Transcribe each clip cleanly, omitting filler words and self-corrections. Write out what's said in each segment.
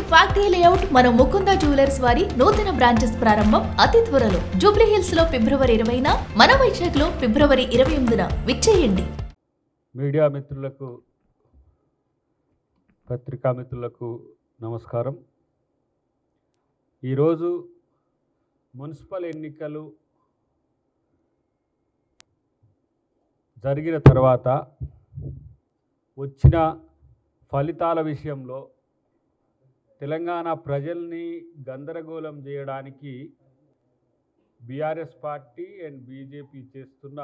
Factory layout మన Mukunda jewellers వారి నూతన బ్రాంచెస్ ప్రారంభం అతి త్వరలో జూబ్లీ హిల్స్ లో ఫిబ్రవరి 20న, మన వైజాగ్ లో ఫిబ్రవరి 28న విచ్చేయండి. మీడియా మిత్రులకు, పత్రికా మిత్రులకు నమస్కారం. ఈరోజు మున్సిపల్ ఎన్నికలు జరిగిన తర్వాత వచ్చిన ఫలితాల విషయంలో తెలంగాణ ప్రజల్ని గందరగోళం చేయడానికి బీఆర్ఎస్ పార్టీ అండ్ బీజేపీ చేస్తున్న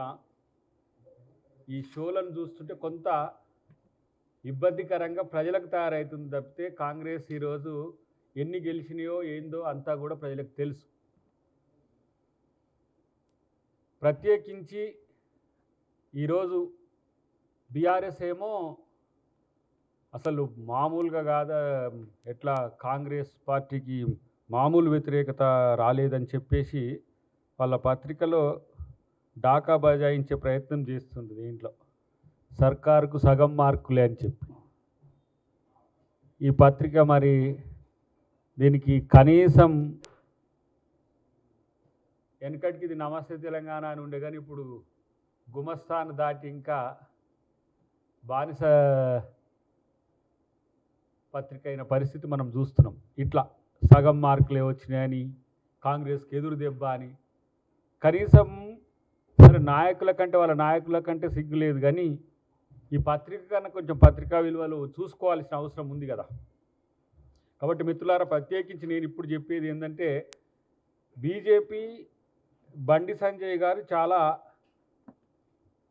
ఈ షోలను చూస్తుంటే కొంత ఇబ్బందికరంగా ప్రజలకు తయారవుతుంది తప్పితే కాంగ్రెస్ ఈరోజు ఎన్ని గెలిచినాయో ఏందో అంతా కూడా ప్రజలకు తెలుసు. ప్రత్యేకించి ఈరోజు బీఆర్ఎస్ ఏమో అసలు మామూలుగా కాదా, ఎట్లా కాంగ్రెస్ పార్టీకి మామూలు వ్యతిరేకత రాలేదని చెప్పేసి వాళ్ళ పత్రికలో డాకా బజాయించే ప్రయత్నం చేస్తుంది. దీంట్లో సర్కారుకు సగం మార్కులే అని చెప్పి ఈ పత్రిక మరి దీనికి కనీసం వెనకటికి ఇది నమస్తే తెలంగాణ అని ఉండే, కానీ ఇప్పుడు గుమస్తాను దాటి ఇంకా బానిస పత్రిక అయిన పరిస్థితి మనం చూస్తున్నాం. ఇట్లా సగం మార్కులే వచ్చినాయని, కాంగ్రెస్కి ఎదురు దెబ్బ అని, కనీసం సరే నాయకుల కంటే వాళ్ళ నాయకుల కంటే సిగ్గు లేదు, కానీ ఈ పత్రిక కన్నా కొంచెం పత్రికా విలువలు చూసుకోవాల్సిన అవసరం ఉంది కదా. కాబట్టి మిత్రులారా, ప్రత్యేకించి నేను ఇప్పుడు చెప్పేది ఏంటంటే, బీజేపీ బండి సంజయ్ గారు చాలా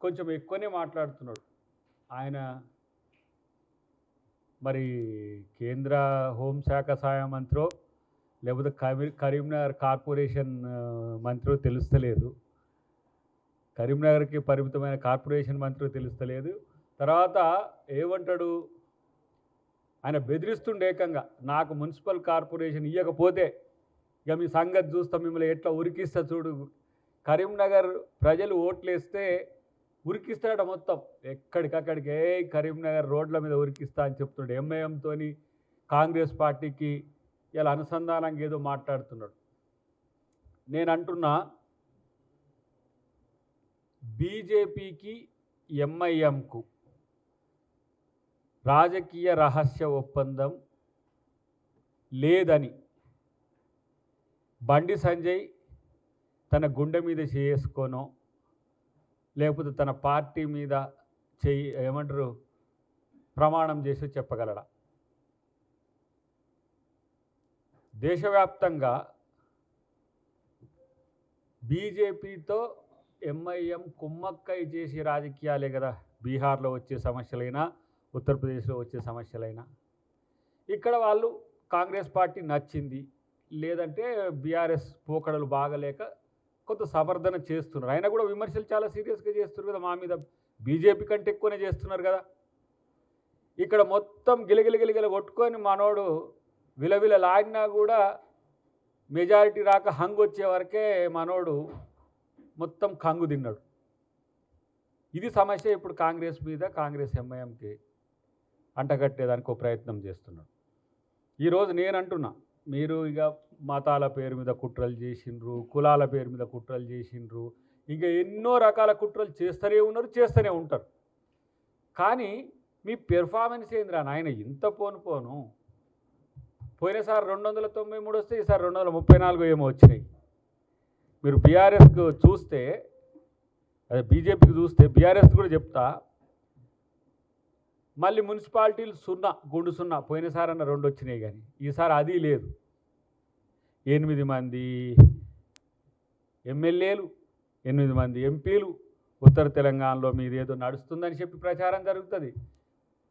కొంచెం ఎక్కువనే మాట్లాడుతున్నాడు. ఆయన మరి కేంద్ర హోంశాఖ సహాయ మంత్రో లేకపోతే కరీంనగర్ కార్పొరేషన్ మంత్రో తెలుస్తలేదు, కరీంనగర్కి పరిమితమైన కార్పొరేషన్ మంత్రో తెలుస్తలేదు. తర్వాత ఏమంటాడు, ఆయన బెదిరిస్తుండే ఏకంగా, నాకు మున్సిపల్ కార్పొరేషన్ ఇవ్వకపోతే ఇక మీ సంగతి చూస్తాం, మిమ్మల్ని ఎట్లా ఉరికిస్తా చూడు. కరీంనగర్ ప్రజలు ఓట్లేస్తే ఉరికిస్తాడ మొత్తం, ఎక్కడికక్కడికి కరీంనగర్ రోడ్ల మీద ఉరికిస్తా అని చెప్తున్నాడు. ఎంఐఎంతో కాంగ్రెస్ పార్టీకి ఇలా అనుసంధానంగా ఏదో మాట్లాడుతున్నాడు. నేను అంటున్నా, బీజేపీకి ఎంఐఎంకు రాజకీయ రహస్య ఒప్పందం లేదని బండి సంజయ్ తన గుండె మీద చేసుకోనో లేకపోతే తన పార్టీ మీద ప్రమాణం చేసి చెప్పగలడా? దేశవ్యాప్తంగా బీజేపీతో ఎంఐఎం కుమ్మక్కై చేసే రాజకీయాలే కదా. బీహార్లో వచ్చే సమస్యలైనా, ఉత్తరప్రదేశ్లో వచ్చే సమస్యలైనా, ఇక్కడ వాళ్ళు కాంగ్రెస్ పార్టీ నచ్చింది, లేదంటే బీఆర్ఎస్ పోకడలు బాగలేక కొంత సమర్థన చేస్తున్నారు. అయినా కూడా విమర్శలు చాలా సీరియస్గా చేస్తున్నారు కదా. మా మీద బీజేపీ కంటే ఎక్కువనే చేస్తున్నారు కదా. ఇక్కడ మొత్తం గిలగిల కొట్టుకొని మనోడు విలవిలలాడినా కూడా మెజారిటీ రాక హంగు వచ్చే వరకే మనోడు మొత్తం కంగు తిన్నాడు. ఇది సమస్య ఇప్పుడు కాంగ్రెస్ మీద, కాంగ్రెస్ ఎంఐఎంకి అంటగట్టేదానికి ఒక ప్రయత్నం చేస్తున్నాడు. ఈరోజు నేను అంటున్నా, మీరు ఇక మతాల పేరు మీద కుట్రలు చేసిండ్రు, కులాల పేరు మీద కుట్రలు చేసిండ్రు, ఇంకా ఎన్నో రకాల కుట్రలు చేస్తూనే ఉంటారు. కానీ మీ పెర్ఫార్మెన్స్ ఏందిరా నాయన, ఇంత పోను పోయినసారి 293 వస్తే ఈసారి 234 ఏమో వచ్చినాయి. మీరు బీఆర్ఎస్కు చూస్తే, అదే బీజేపీకి చూస్తే, బీఆర్ఎస్ కూడా చెప్తా, మళ్ళీ మున్సిపాలిటీలు 0, గుండు 0. పోయినసారి అన్న 2 వచ్చినాయి, కానీ ఈసారి అది లేదు. 8 మంది ఎమ్మెల్యేలు, 8 మంది ఎంపీలు. ఉత్తర తెలంగాణలో మీది ఏదో నడుస్తుందని చెప్పి ప్రచారం జరుగుతుంది.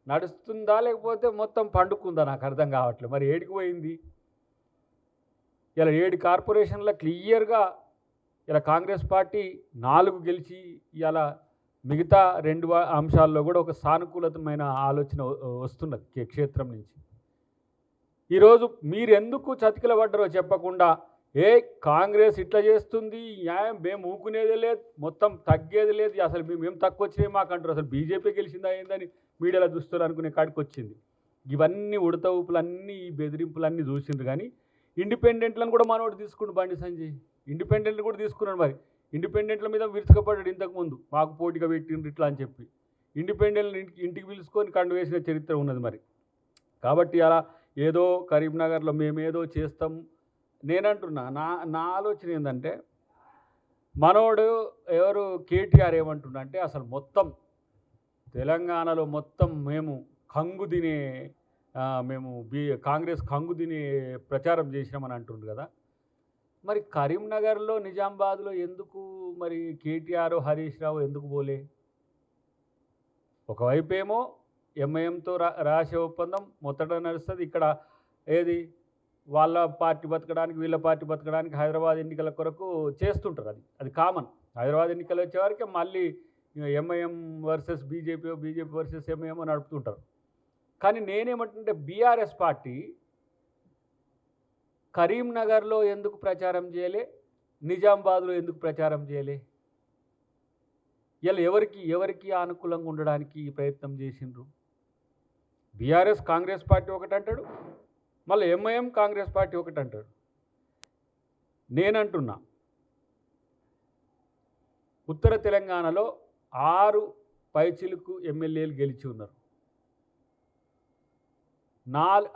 నడుస్తుందా లేకపోతే మొత్తం పండుకుందా నాకు అర్థం కావట్లేదు. మరి ఏడికి పోయింది? ఇలా 7 కార్పొరేషన్ల క్లియర్గా ఇలా కాంగ్రెస్ పార్టీ 4 గెలిచి, ఇలా మిగతా 2 అంశాల్లో కూడా ఒక సానుకూలతమైన ఆలోచన వస్తున్నది క్షేత్రం నుంచి. ఈరోజు మీరు ఎందుకు చతికిల పడ్డారో చెప్పకుండా, కాంగ్రెస్ ఇట్లా చేస్తుంది, న్యాయం మేము ఊకునేది లేదు, మొత్తం తగ్గేది లేదు, అసలు మేము తక్కువ వచ్చినాయి మాకంటారు, అసలు బీజేపీ గెలిచిందా ఏందని మీడియాలో చూస్తారు అనుకునే కాడికి వచ్చింది. ఇవన్నీ ఉడత ఊపులన్నీ ఈ బెదిరింపులన్నీ చూసిండ్రు కానీ ఇండిపెండెంట్లను కూడా మనోడు తీసుకుండు బండి సంజయ్. ఇండిపెండెంట్లు కూడా తీసుకున్నాడు. మరి ఇండిపెండెంట్ల మీద విరుచుకపడ్డాడు ఇంతకుముందు, మాకు పోటీగా పెట్టిండ్రు ఇట్లా అని చెప్పి. ఇండిపెండెంట్ ఇంటికి పిలుచుకొని కండు వేసిన చరిత్ర ఉన్నది. మరి కాబట్టి అలా ఏదో కరీంనగర్లో మేమేదో చేస్తాం నేనంటున్నా. నా ఆలోచన ఏంటంటే, మనోడు ఎవరు కేటీఆర్ ఏమంటున్నా అంటే, అసలు మొత్తం తెలంగాణలో మొత్తం మేము కంగు తినే మేము కాంగ్రెస్ కంగు తినే ప్రచారం చేసినామని అంటుండ్రు కదా. మరి కరీంనగర్లో నిజామాబాద్లో ఎందుకు మరి కేటీఆర్ హరీష్ రావు ఎందుకు పోలే? ఒకవైపు ఏమో ఎంఐఎంతో రహస్య ఒప్పందం మొత్తట నడుస్తుంది. ఇక్కడ ఏది వాళ్ళ పార్టీ బతకడానికి వీళ్ళ పార్టీ బతకడానికి హైదరాబాద్ ఎన్నికల కొరకు చేస్తుంటారు. అది కామన్. హైదరాబాద్ ఎన్నికలు వచ్చేవారికి మళ్ళీ MIM versus BJP, BJP versus MIM నడుపుతుంటారు. కానీ నేనేమంటుంటే, బీఆర్ఎస్ పార్టీ కరీంనగర్లో ఎందుకు ప్రచారం చేయలే, నిజామాబాద్లో ఎందుకు ప్రచారం చేయలే? ఇలా ఎవరికి అనుకూలంగా ఉండడానికి ఈ ప్రయత్నం చేసిండ్రు? బీఆర్ఎస్ కాంగ్రెస్ పార్టీ ఒకటి అంటాడు, మళ్ళీ ఎంఐఎం కాంగ్రెస్ పార్టీ ఒకటి అంటాడు. నేనంటున్నా, ఉత్తర తెలంగాణలో 6 పైచిలుకు ఎమ్మెల్యేలు గెలిచి ఉన్నారు.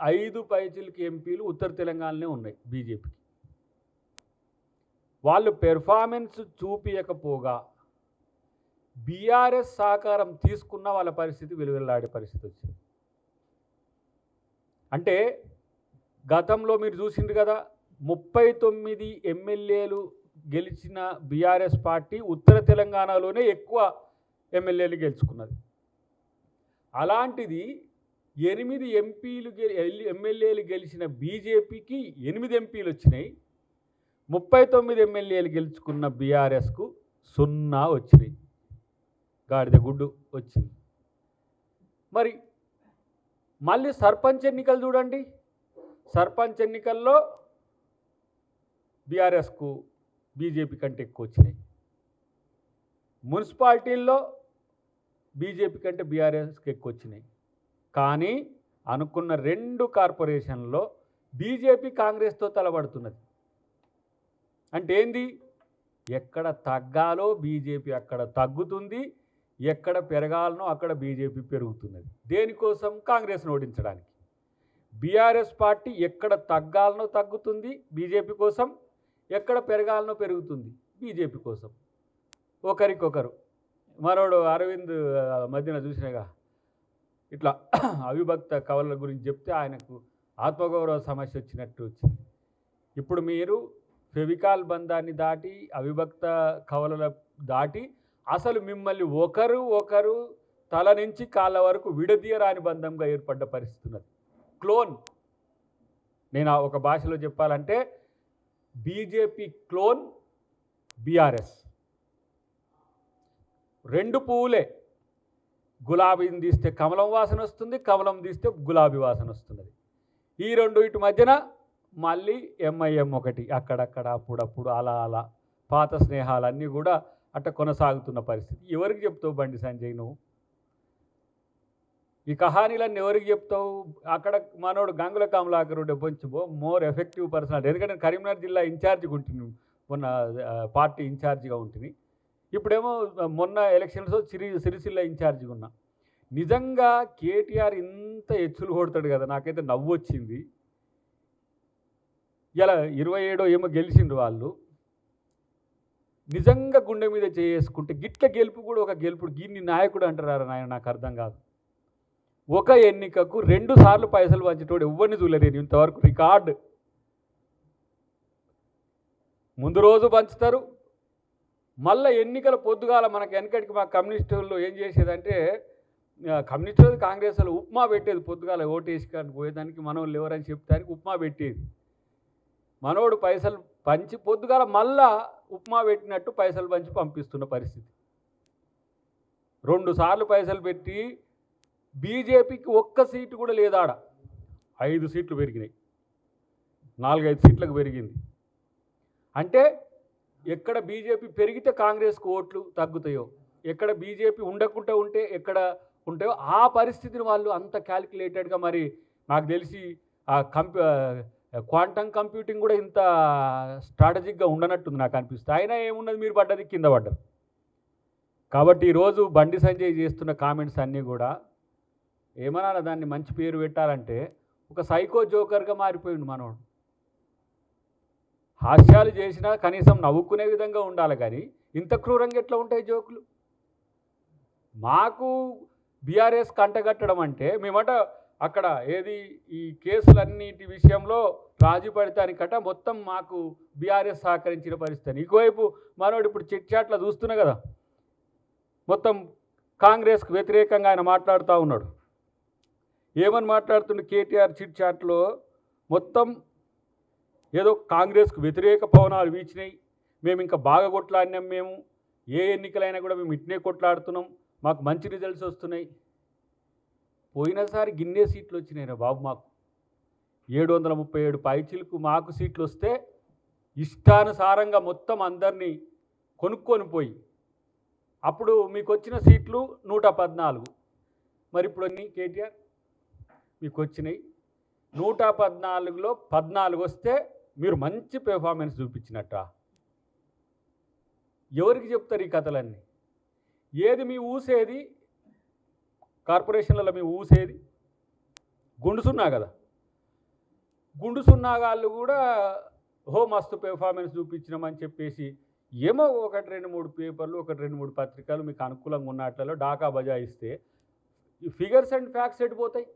5 పైచిలుకు ఎంపీలు ఉత్తర తెలంగాణలో ఉన్నాయి బీజేపీకి. వాళ్ళు పెర్ఫార్మెన్స్ చూపించకపోగా బీఆర్ఎస్ సహకారం తీసుకున్న వాళ్ళ పరిస్థితి వెలువెల్లాడే పరిస్థితి వచ్చింది. అంటే గతంలో మీరు చూసిండ్రు కదా, 39 ఎమ్మెల్యేలు గెలిచిన బీఆర్ఎస్ పార్టీ ఉత్తర తెలంగాణలోనే ఎక్కువ ఎమ్మెల్యేలు గెలుచుకున్నది. అలాంటిది 8 ఎమ్మెల్యేలు గెలిచిన బీజేపీకి 8 ఎంపీలు వచ్చినాయి. 39 ఎమ్మెల్యేలు గెలుచుకున్న బీఆర్ఎస్కు 0 వచ్చినాయి. గాడిద గుడ్డు వచ్చింది. మరి మళ్ళీ సర్పంచ్ ఎన్నికలు చూడండి. సర్పంచ్ ఎన్నికల్లో బీఆర్ఎస్కు బీజేపీ కంటే ఎక్కువ వచ్చినాయి. మున్సిపాలిటీల్లో బీజేపీ కంటే బీఆర్ఎస్కి ఎక్కువ వచ్చినాయి. కానీ అనుకున్న 2 కార్పొరేషన్లో బీజేపీ కాంగ్రెస్తో తలబడుతున్నది. అంటే ఏంది? ఎక్కడ తగ్గాలో బీజేపీ అక్కడ తగ్గుతుంది, ఎక్కడ పెరగాలనో అక్కడ బీజేపీ పెరుగుతున్నది. దేనికోసం? కాంగ్రెస్ను ఓడించడానికి. బీఆర్ఎస్ పార్టీ ఎక్కడ తగ్గాలనో తగ్గుతుంది బీజేపీ కోసం, ఎక్కడ పెరగాలనో పెరుగుతుంది బీజేపీ కోసం. ఒకరికొకరు. మరోడు అరవింద్ మధ్యన చూసినాగా, ఇట్లా అవిభక్త కవలల గురించి చెప్తే ఆయనకు ఆత్మగౌరవ సమస్య వచ్చినట్టు వచ్చింది. ఇప్పుడు మీరు ఫెవికాల్ బంధాన్ని దాటి అవిభక్త కవలల దాటి అసలు మిమ్మల్ని ఒకరు తల నుంచి కాళ్ళ వరకు విడదీయరాని బంధంగా ఏర్పడ్డ పరిస్థితి ఉన్నది. క్లోన్. నేను ఒక భాషలో చెప్పాలంటే బీజేపీ క్లోన్ బీఆర్ఎస్. 2 పువ్వులే. గులాబీని తీస్తే కమలం వాసన వస్తుంది, కమలం తీస్తే గులాబీ వాసన వస్తున్నది. ఈ 2 ఇటు మధ్యన మళ్ళీ ఎంఐఎం ఒకటి, అక్కడక్కడ అప్పుడప్పుడు అలా పాత స్నేహాలన్నీ కూడా అట్ట కొనసాగుతున్న పరిస్థితి. ఎవరికి చెప్తావు బండి సంజయ్ నువ్వు? ఈ కహానీలన్నీ ఎవరికి చెప్తావు? అక్కడ మనోడు గంగుల కమలాకర్ కొంచెం మోర్ ఎఫెక్టివ్ పర్సనాలిటీ. ఎందుకంటే కరీంనగర్ జిల్లా ఇన్ఛార్జిగా ఉంటుంది, మొన్న పార్టీ ఇన్ఛార్జిగా ఉంటుంది. ఇప్పుడేమో మొన్న ఎలక్షన్స్లో సిరిసిల్ల ఇన్ఛార్జిగా ఉన్నా. నిజంగా కేటీఆర్ ఇంత ఎచ్చులు కొడతాడు కదా, నాకైతే నవ్వు వచ్చింది. ఇలా 27 ఏమో గెలిచిండ్రు వాళ్ళు. నిజంగా గుండె మీద చేసుకుంటే గిట్ల గెలుపు కూడా ఒక గెలుపుడు. గిన్ని నాయకుడు అంటారా నాయన? నాకు అర్థం కాదు. ఒక ఎన్నికకు 2 సార్లు పైసలు పంచేటోడు ఎవరిని చూడలేరు ఇంతవరకు. రికార్డు. ముందు రోజు పంచుతారు, మళ్ళీ ఎన్నికల పొద్దుగాల మనకు వెనకటికి మా కమ్యూనిస్టులు ఏం చేసేదంటే, కమ్యూనిస్టులు కాంగ్రెస్ వాళ్ళు ఉప్మా పెట్టేది పొద్దుగాల ఓటేసి కానీ పోయేదానికి. మనోళ్ళు ఎవరని చెప్తానికి ఉప్మా పెట్టేది. మనోడు పైసలు పంచి పొద్దుగాల మళ్ళా ఉప్మా పెట్టినట్టు పైసలు పంచి పంపిస్తున్న పరిస్థితి. 2 సార్లు పైసలు పెట్టి బీజేపీకి 1 సీటు కూడా లేదాడ. 5 సీట్లు పెరిగినాయి, 4-5 సీట్లకు పెరిగింది. అంటే ఎక్కడ బీజేపీ పెరిగితే కాంగ్రెస్కు ఓట్లు తగ్గుతాయో, ఎక్కడ బీజేపీ ఉండకుండా ఉంటే ఎక్కడ ఉంటాయో ఆ పరిస్థితిని వాళ్ళు అంత క్యాలిక్యులేటెడ్గా మరి నాకు తెలిసి ఆ క్వాంటమ్ కంప్యూటింగ్ కూడా ఇంత స్ట్రాటజిక్గా ఉండనట్టుంది నాకు అనిపిస్తుంది. అయినా ఏమున్నది, మీరు పడ్డది కింద పడ్డరు. కాబట్టి ఈరోజు బండి సంజయ్ చేస్తున్న కామెంట్స్ అన్నీ కూడా ఏమన్నా దాన్ని మంచి పేరు పెట్టాలంటే ఒక సైకో జోకర్గా మారిపోయిండు మనోడు. హాస్యాలు చేసినా కనీసం నవ్వుకునే విధంగా ఉండాలి, కానీ ఇంత క్రూరంగా ఎట్లా ఉంటాయి జోకులు? మాకు బీఆర్ఎస్ కంటగట్టడం అంటే మేమట అక్కడ ఏది ఈ కేసులన్నిటి విషయంలో రాజీ పడతానికట మొత్తం మాకు బీఆర్ఎస్ సహకరించిన పరిస్థితి. ఇంకోవైపు మనోడు ఇప్పుడు చిట్చాట్లా చూస్తున్నా కదా, మొత్తం కాంగ్రెస్కు వ్యతిరేకంగా ఆయన మాట్లాడుతూ ఉన్నాడు. ఏమని మాట్లాడుతుండే? కేటీఆర్ చిట్చాట్లో మొత్తం ఏదో కాంగ్రెస్కు వ్యతిరేక పవనాలు వీచినాయి, మేము ఇంకా బాగా కొట్లాడినాం, మేము ఏ ఎన్నికలైనా కూడా మేము ఇట్నే కొట్లాడుతున్నాం, మాకు మంచి రిజల్ట్స్ వస్తున్నాయి. పోయినసారి గిన్నే సీట్లు వచ్చినాయి రా బాబు, మాకు 737 పైచీలకు మాకు సీట్లు వస్తే ఇష్టానుసారంగా మొత్తం అందరినీ కొనుక్కొని పోయి అప్పుడు మీకు వచ్చిన సీట్లు 114. మరి ఇప్పుడు అన్నీ కేటీఆర్ మీకు వచ్చినాయి 114లో 14 వస్తే మీరు మంచి పెర్ఫార్మెన్స్ చూపించినట్ట. ఎవరికి చెప్తారు ఈ కథలన్నీ? ఏది మీ ఊసేది? కార్పొరేషన్లలో మీ ఊసేది గుండు సున్నా కదా. గుండు సున్నాగాళ్ళు కూడా మస్తు పెర్ఫార్మెన్స్ చూపించినామని చెప్పేసి ఏమో 1-2-3 పేపర్లు 1-2-3 పత్రికలు మీకు అనుకూలంగా ఉన్నట్లలో డాకా బజాయిస్తే ఈ ఫిగర్స్ అండ్ ఫ్యాక్ట్స్ ఎడిపోతాయి.